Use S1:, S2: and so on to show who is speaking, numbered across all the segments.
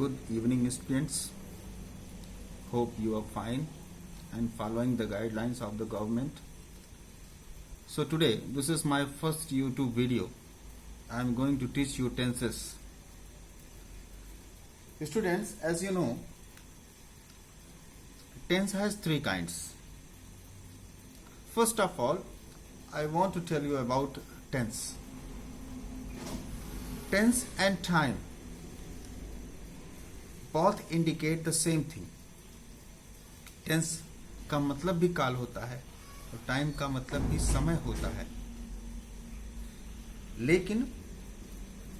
S1: Good evening, students. Hope you are fine and following the guidelines of the government. So today, this is my first YouTube video. I am going to teach you tenses. Students, as you know, tense has three kinds. First of all, I want to tell you about tense. Tense and time both indicate the same thing. Tense का मतलब भी काल होता है और time का मतलब भी समय होता है, लेकिन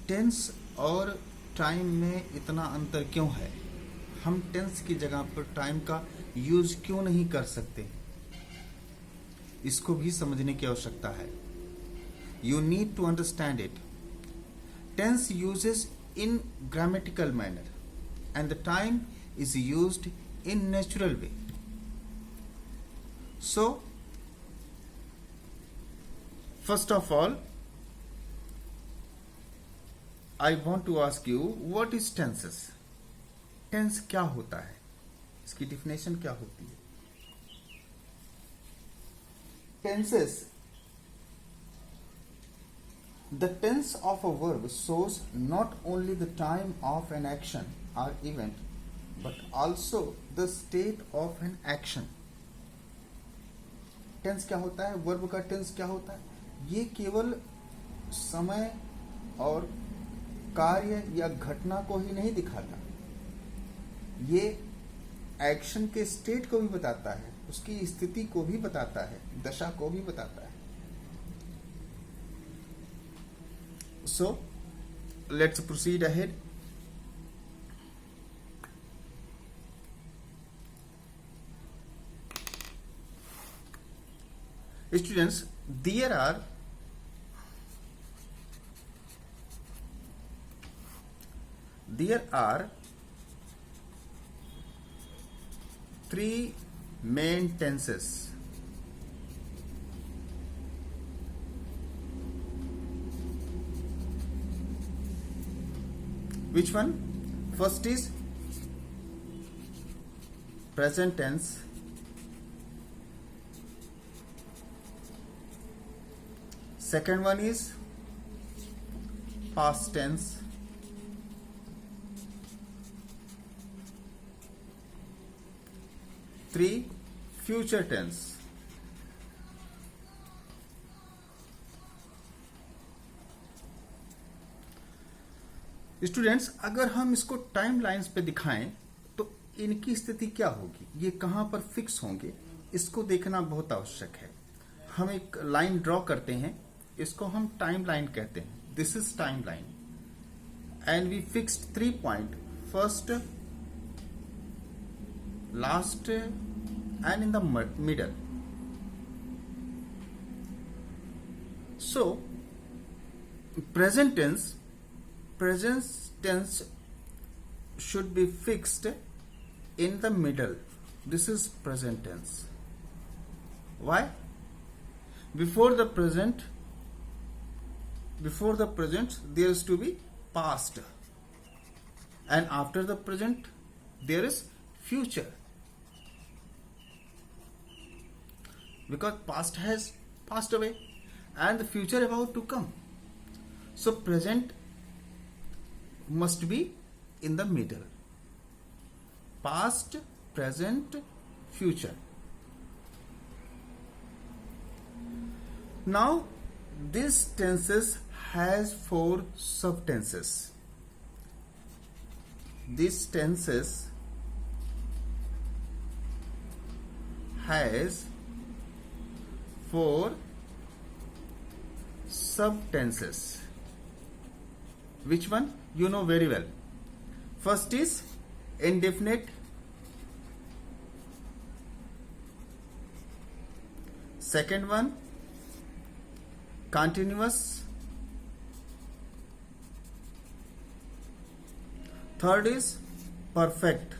S1: टेंस और टाइम में इतना अंतर क्यों है? हम टेंस की जगह पर टाइम का यूज क्यों नहीं कर सकते? इसको भी समझने की आवश्यकता है. You need to understand it. Tense uses in grammatical manner and the time is used in natural way. So, first of all, I want to ask you, what is tenses? Tense क्या होता है? इसकी definition क्या होती है? Tenses. The tense of a verb shows not only the time of an action or event, but also the state of an action. Tense क्या होता है? वर्ब का टेंस क्या होता है? ये केवल समय और कार्य या घटना को ही नहीं दिखाता, ये एक्शन के स्टेट को भी बताता है, उसकी स्थिति को भी बताता है, दशा को भी बताता है. So, let's proceed ahead. Students, there are three main tenses. Which one? First is present tense. Second one is past tense. Three, future tense. Students, अगर हम इसको टाइम लाइंस पे दिखाएं तो इनकी स्थिति क्या होगी, ये कहां पर फिक्स होंगे, इसको देखना बहुत आवश्यक है. हम एक लाइन ड्रॉ करते हैं, इसको हम टाइम लाइन कहते हैं. This is time line and we fixed 3 point, first, last and in the middle. So present tense, present tense should be fixed in the middle. This is present tense. Why? Before the present there is to be past, and after the present there is future, because past has passed away and the future about to come. So present must be in the middle. Past, present, future. Now this tenses has 4 subtenses. This tenses has 4 subtenses. Which one? You know very well. First is indefinite. Second one, continuous. Third is perfect.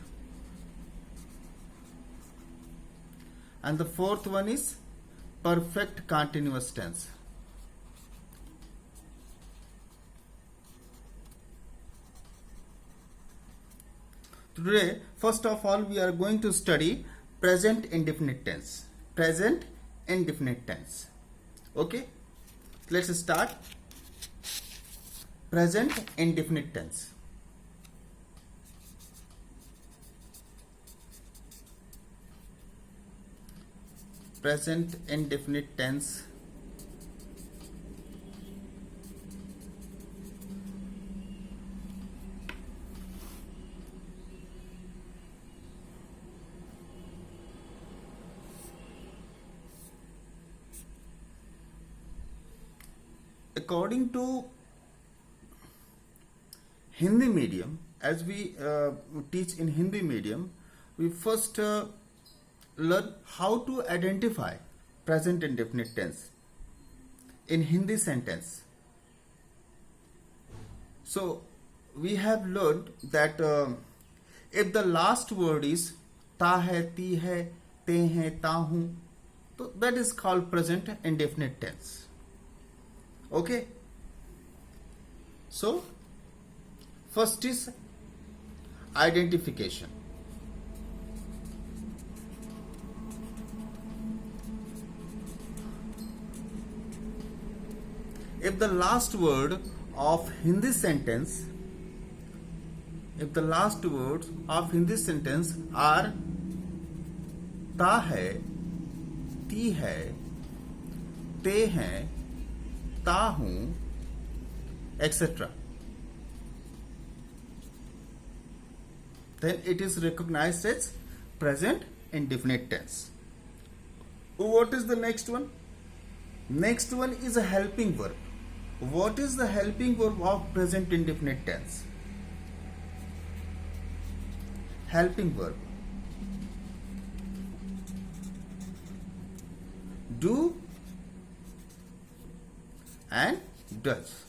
S1: And the fourth one is perfect continuous tense. Today, first of all, we are going to study present indefinite tense. Present indefinite tense. Okay, let's start. Present indefinite tense. Present indefinite tense. According to Hindi medium, as we teach in Hindi medium, we first learn how to identify present indefinite tense in Hindi sentence. So we have learned that if the last word is ta hai, ti hai, te hai, ta hu, so that is called present indefinite tense. Okay, so first is identification. If the last word of Hindi sentence, are ta hai, ti hai, te hai, ta hu, etc., then it is recognized as present indefinite tense. What is the next one? Next one is a helping verb. What is the helping verb of present indefinite tense? Helping verb. Do and does,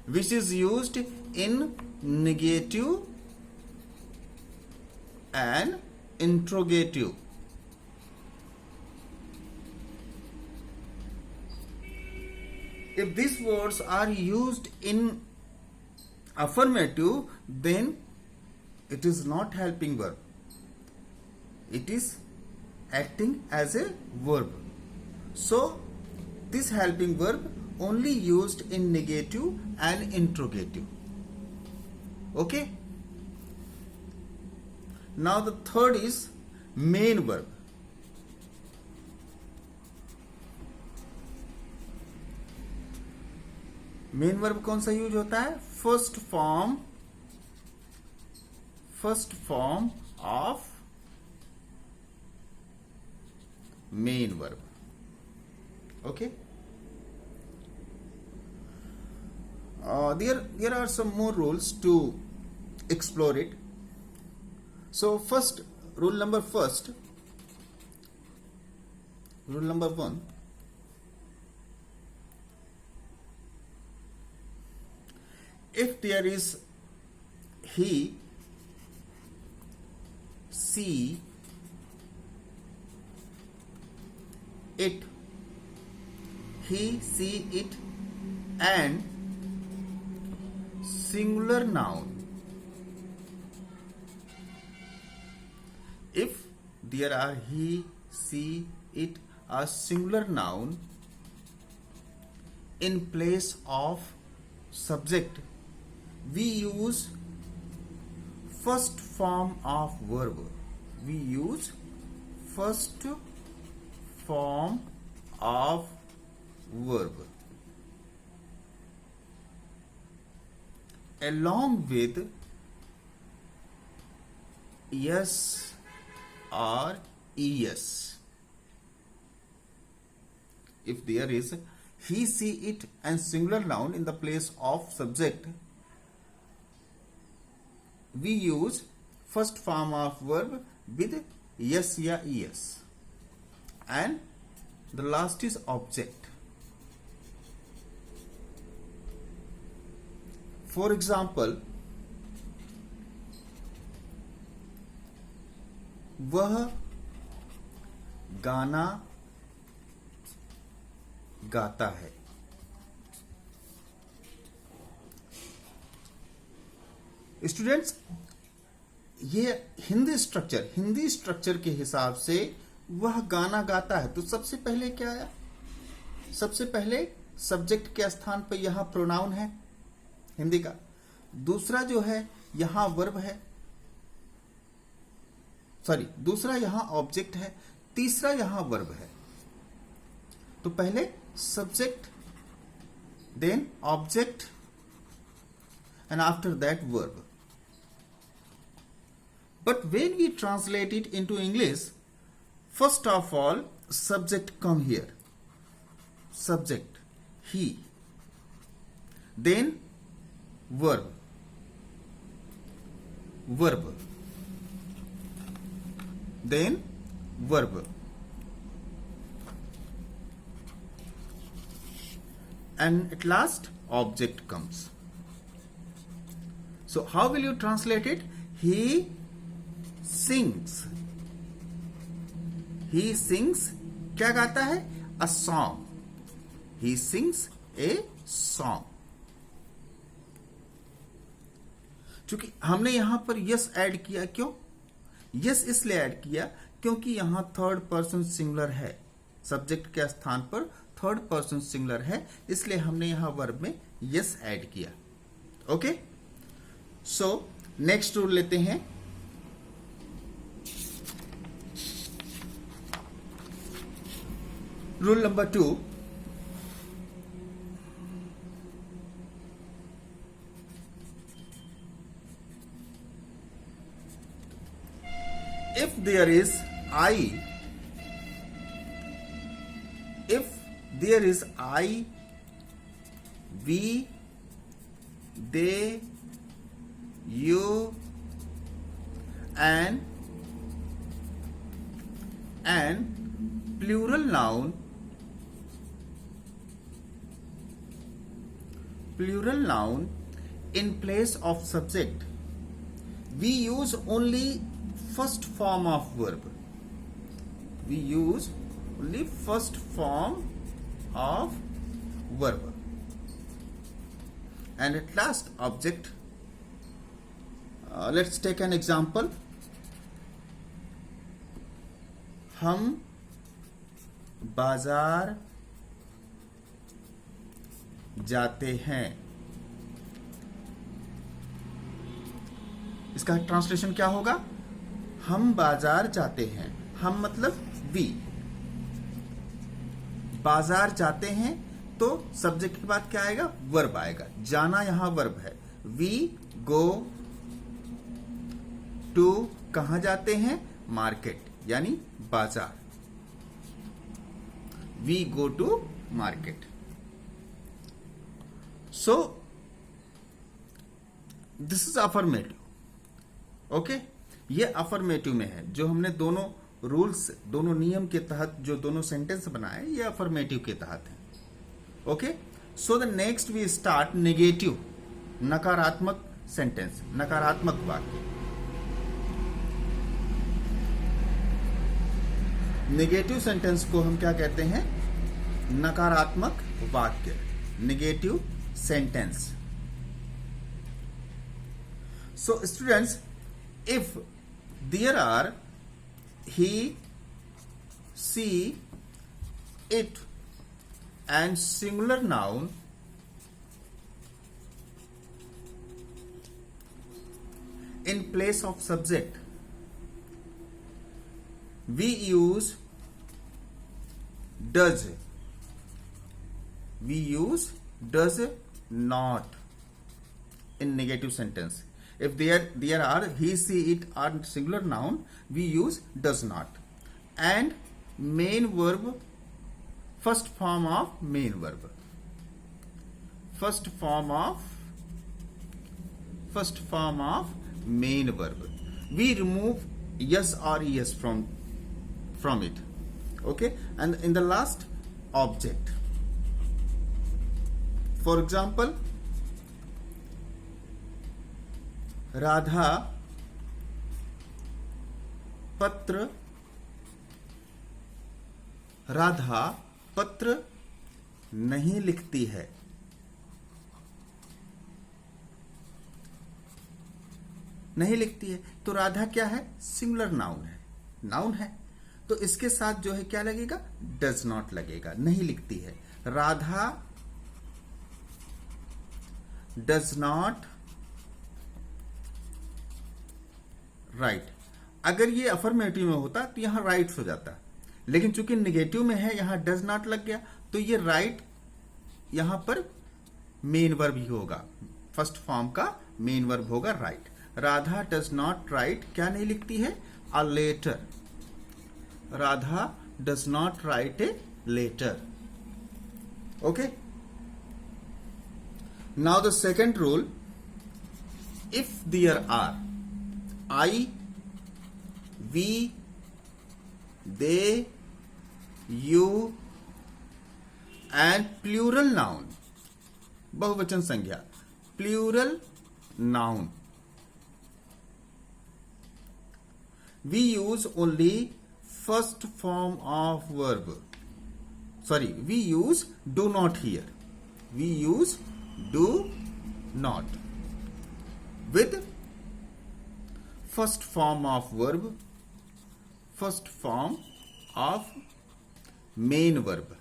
S1: which is used in negative and interrogative. If these words are used in affirmative, then it is not helping verb. It is acting as a verb. So this helping verb only used in negative and interrogative. Okay. Now the third is main verb. Main verb कौन सा use होता है? First form of main verb. Okay. There are some more rules to explore it. So first, rule number 1. If there is he, she, it, he, she, it, and singular noun. If there are he, she, it, a singular noun in place of subject, we use first form of verb. We use first form of verb along with yes or es. If there is he, she, it and singular noun in the place of subject, we use first form of verb with yes या es, and the last is object. For example, वह गाना गाता है. Students, ये Hindi structure के हिसाब से वह गाना गाता है, तो सबसे पहले क्या आया? सबसे पहले सब्जेक्ट के स्थान पर यहां प्रोनाउन है हिंदी का, दूसरा जो है यहां वर्ब है, दूसरा यहां ऑब्जेक्ट है, तीसरा यहां वर्ब है। तो पहले subject, then object, and after that verb. But when we translate it into English, first of all subject come here, subject he, then verb, then verb, and at last object comes. So how will you translate it? He sings. He sings क्या गाता है? A song. He sings a song. चूंकि हमने यहां पर yes add किया, क्यों? Yes इसलिए ऐड किया क्योंकि यहां थर्ड पर्सन सिंगुलर है, सब्जेक्ट के स्थान पर थर्ड पर्सन सिंगुलर है, इसलिए हमने यहां वर्ब में यस ऐड किया। ओके, सो नेक्स्ट रूल लेते हैं। Rule number 2, if there is I, we, they, you, and plural noun in place of subject, we use only first form of verb. And at last object. Let's take an example. हम बाजार जाते हैं। इसका translation क्या होगा? हम बाजार जाते हैं, हम मतलब वी, बाजार जाते हैं, तो सब्जेक्ट के बाद क्या आएगा? वर्ब आएगा। जाना यहां वर्ब है। वी गो टू, कहां जाते हैं? मार्केट, यानी बाजार। We go to market. So this is affirmative. Okay, ये अफर्मेटिव में है। जो हमने दोनों रूल्स, दोनों नियम के तहत जो दोनों सेंटेंस बनाए, ये अफर्मेटिव के तहत है। Okay, so the next we start negative, नकारात्मक सेंटेंस, नकारात्मक वाक्य। नेगेटिव सेंटेंस को हम क्या कहते हैं? नकारात्मक वाक्य, negative sentence. So students, if there are he, she, it and singular noun in place of subject, we use does. We use does not in negative sentence. If there are he, she, it are singular noun, we use does not. And main verb, first form of main verb, first form of main verb, we remove yes or es from it. Okay, and in the last, object. For example, Radha पत्र नहीं लिखती है। नहीं लिखती है। तो राधा क्या है? सिंगुलर नाउन है, नाउन है। तो इसके साथ जो है क्या लगेगा? डज नॉट लगेगा, नहीं लिखती है। Radha does not right. अगर ये अफर्मेटिव में होता तो यहां राइट्स हो जाता, लेकिन चूंकि निगेटिव में है, यहां डज नॉट लग गया, तो ये राइट यहां पर मेन वर्ब ही होगा, फर्स्ट फॉर्म का मेन वर्ब होगा right. Radha does not write, क्या नहीं लिखती है? A letter. Radha does not write a letter. Okay, now the second rule, if there are I, we, they, you and plural noun, बहुवचन संज्ञा, plural noun, we use only first form of verb. Sorry, we use do not here. We use do not with first form of verb, first form of main verb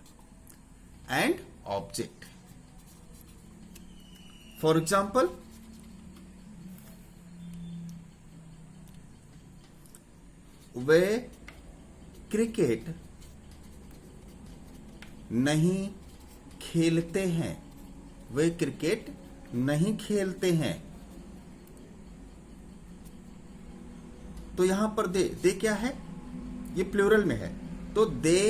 S1: and object. For example, way cricket नहीं खेलते हैं। वे cricket नहीं खेलते हैं। तो यहां पर दे क्या है? ये प्लूरल में है, तो दे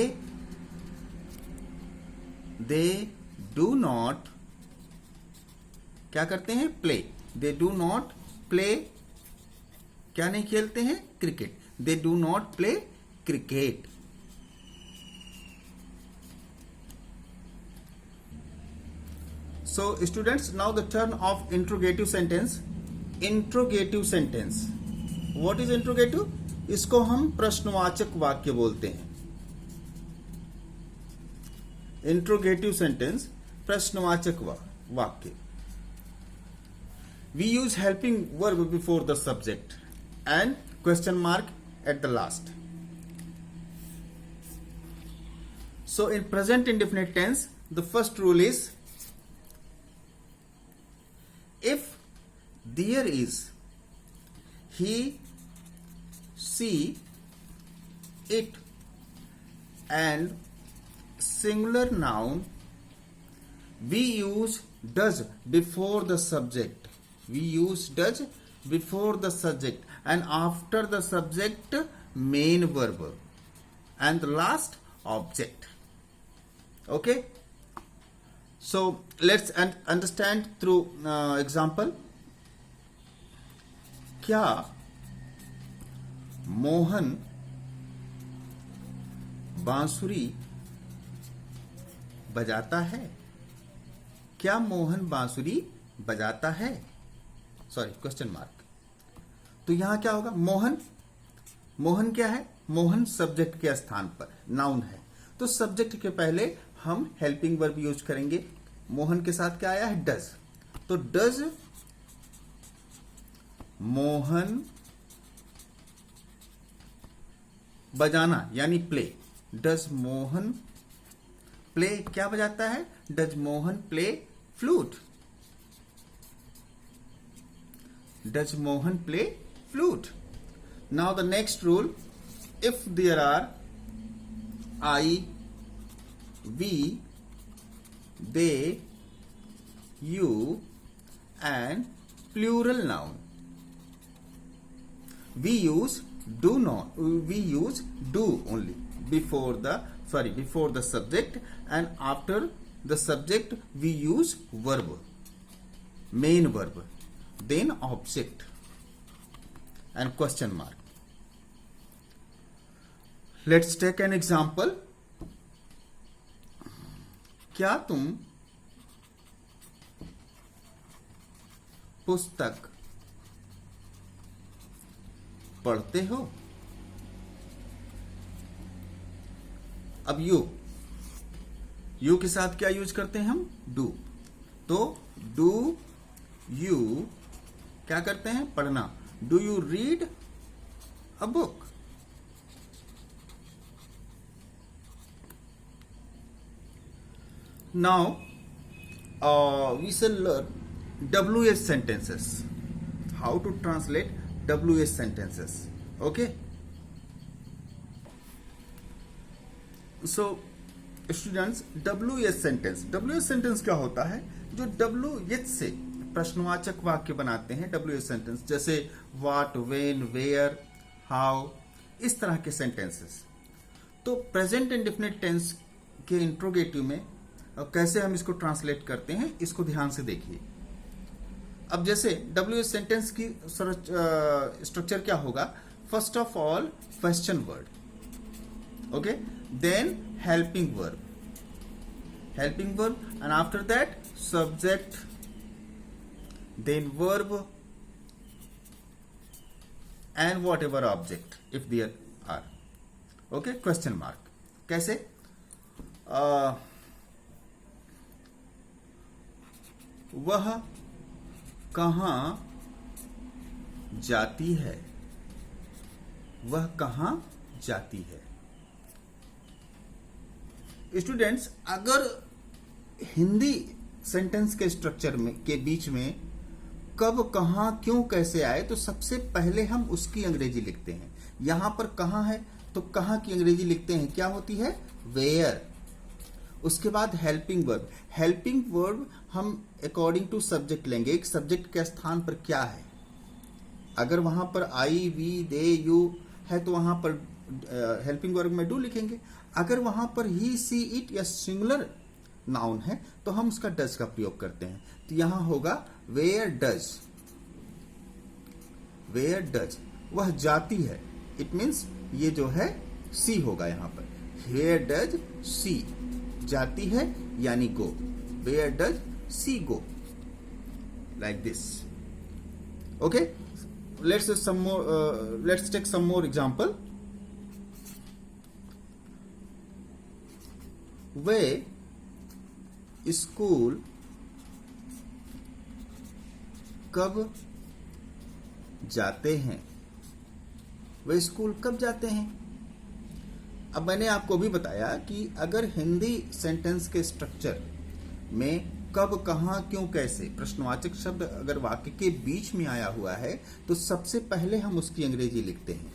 S1: डू नॉट क्या करते हैं? Play. They do not play, क्या नहीं खेलते हैं? Cricket. They do not play cricket. So students, now the turn off interrogative sentence. Interrogative sentence, what is interrogative? इसको हम प्रश्नवाचक वाक्य बोलते हैं। इंट्रोगेटिव सेंटेंस, प्रश्नवाचक वाक्य। We use helping verb before the subject and question mark at the last. So in present indefinite tense, the first rule is if there is he, she, it and singular noun, we use does before the subject. We use does before the subject and after the subject main verb and the last object. Okay, so let's understand through example. क्या मोहन बांसुरी बजाता है? क्या मोहन बांसुरी बजाता है? Sorry, question mark. तो यहां क्या होगा? मोहन, मोहन क्या है? मोहन सब्जेक्ट के स्थान पर नाउन है, तो सब्जेक्ट के पहले हम हेल्पिंग वर्ब यूज करेंगे। मोहन के साथ क्या आया है? डज। तो डज मोहन बजाना यानी प्ले। डज मोहन प्ले क्या बजाता है? Does Mohan play flute? Does Mohan play flute? Now the next rule, if there are I, we, they, you and plural noun, we use do not, we use do only before the subject, and after the subject we use verb, main verb, then object and question mark. Let's take an example. क्या तुम पुस्तक पढ़ते हो? अब you के साथ क्या use करते हैं हम? डू। तो डू यू क्या करते हैं? पढ़ना। Do you read a book? Now, we shall learn WH sentences. How to translate WH sentences. Okay. So, students, WH sentence क्या होता है? जो WH से प्रश्नवाचक वाक्य बनाते हैं WH सेंटेंस, जैसे what, when, where, how, इस तरह के सेंटेंसेस. तो प्रेजेंट इंडेफिनिट टेंस के इंट्रोगेटिव में कैसे हम इसको ट्रांसलेट करते हैं, इसको ध्यान से देखिए. अब जैसे WH सेंटेंस की स्ट्रक्चर क्या होगा? First of all question word, okay, then helping verb, and after that subject, then verb and whatever object if there are. Okay, question mark. कैसे? वह कहाँ जाती है? वह कहाँ जाती है? स्टूडेंट्स, अगर हिंदी सेंटेंस के स्ट्रक्चर में के बीच में कब, कहाँ, क्यों, कैसे आए, तो सबसे पहले हम उसकी अंग्रेजी लिखते हैं. यहां पर कहाँ है तो कहाँ की अंग्रेजी लिखते हैं, क्या होती है? वेयर. उसके बाद हेल्पिंग वर्ब हम अकॉर्डिंग टू सब्जेक्ट लेंगे. एक सब्जेक्ट के स्थान पर क्या है, अगर वहां पर आई, वी, दे, यू है तो वहां पर हेल्पिंग वर्ब में डू लिखेंगे. अगर वहां पर ही, सी, इट या सिंगुलर नाउन है तो हम उसका डज का प्रयोग करते हैं. तो यहां होगा वेयर डज. वह जाती है, इट मीन्स ये जो है सी होगा यहां पर. वेयर डज सी, जाती है यानी go. Where does she go, like this. Okay, let's take some more example. वे स्कूल कब जाते हैं? वे स्कूल कब जाते हैं? अब मैंने आपको भी बताया कि अगर हिंदी सेंटेंस के स्ट्रक्चर में कब, कहां, क्यों, कैसे प्रश्नवाचक शब्द अगर वाक्य के बीच में आया हुआ है तो सबसे पहले हम उसकी अंग्रेजी लिखते हैं.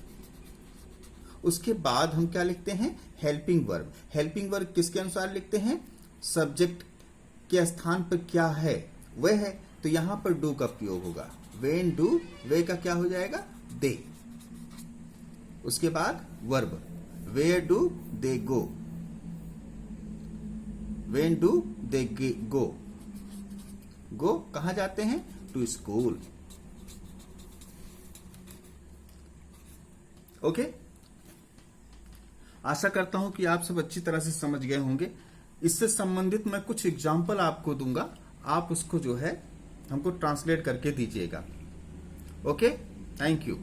S1: उसके बाद हम क्या लिखते हैं? हेल्पिंग वर्ब किसके अनुसार लिखते हैं? सब्जेक्ट के स्थान पर क्या है वह है, तो यहां पर डू का प्रयोग होगा. वेन डू, वे का क्या हो जाएगा? दे. उसके बाद verb, where do they go, when do they go. Go कहां जाते हैं? To school. ओके, आशा करता हूं कि आप सब अच्छी तरह से समझ गए होंगे. इससे संबंधित मैं कुछ एग्जाम्पल आपको दूंगा, आप उसको जो है हमको ट्रांसलेट करके दीजिएगा. Okay, thank you.